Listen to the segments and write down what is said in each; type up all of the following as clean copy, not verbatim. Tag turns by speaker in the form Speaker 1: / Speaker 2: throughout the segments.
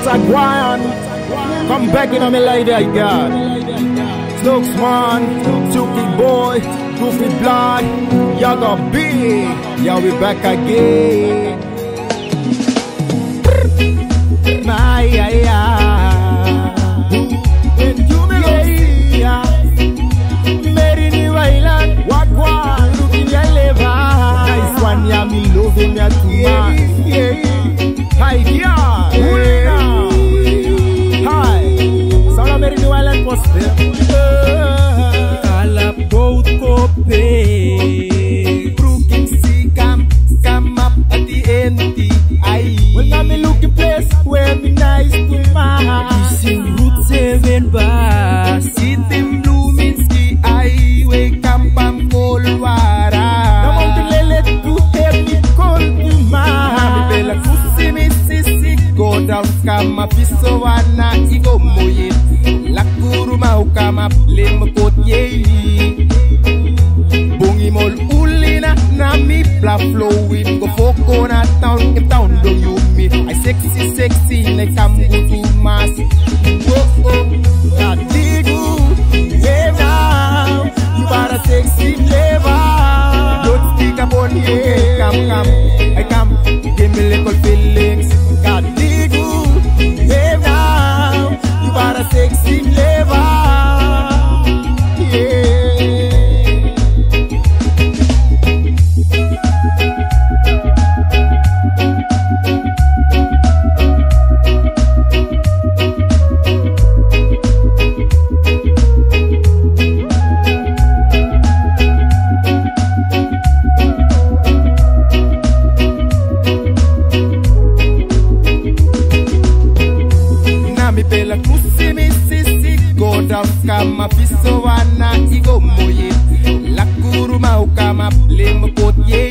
Speaker 1: What a guan. Come back in on me like that, God. Slox man, Jukie boy, Goofy blood, Yaga B. Yeah, we back again. My when you made in New Island, what one looking your liver. Nice one, yeah, me loving ya too much. Hi, yeah, HULINA. Hi, so I'm in New Island was there.
Speaker 2: Kalap boat kope.
Speaker 1: Brooking see come up at the NTI. Well, now me looking place where me nice to my.
Speaker 2: Kissing Route 7 bar.
Speaker 1: Sitting Bluminski highway camp and Colwara. No mountain lele to help me call you man. Bella kusi mi sisi go down kama piso wana igo moye. La kuruma ukama plem kot ye. Bungi mol HULINA na mi bla flowing go foko na town in town don't you me. I sexy like I'm go to mass. Oh oh, that digu, yeah now. You are a sexy flavor. Don't speak upon me, come. I come, give me little feelings. God digu, yeah now. You are a sexy flavor. Yeah. Bella kusi mi sisi go down kama piso wana igo moye. La kuruma ukama plem kot ye.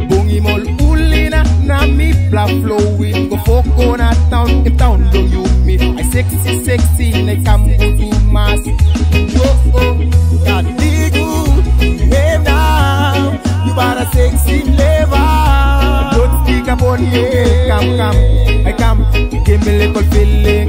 Speaker 1: Bungi mol HULINA na mi bla flowing go foko na town in town don't you me. I sexy like I'm go to mass. Oh oh, God digu, hey now. You are a sexy flavor. Don't speak upon me, come. I come, give me little feeling.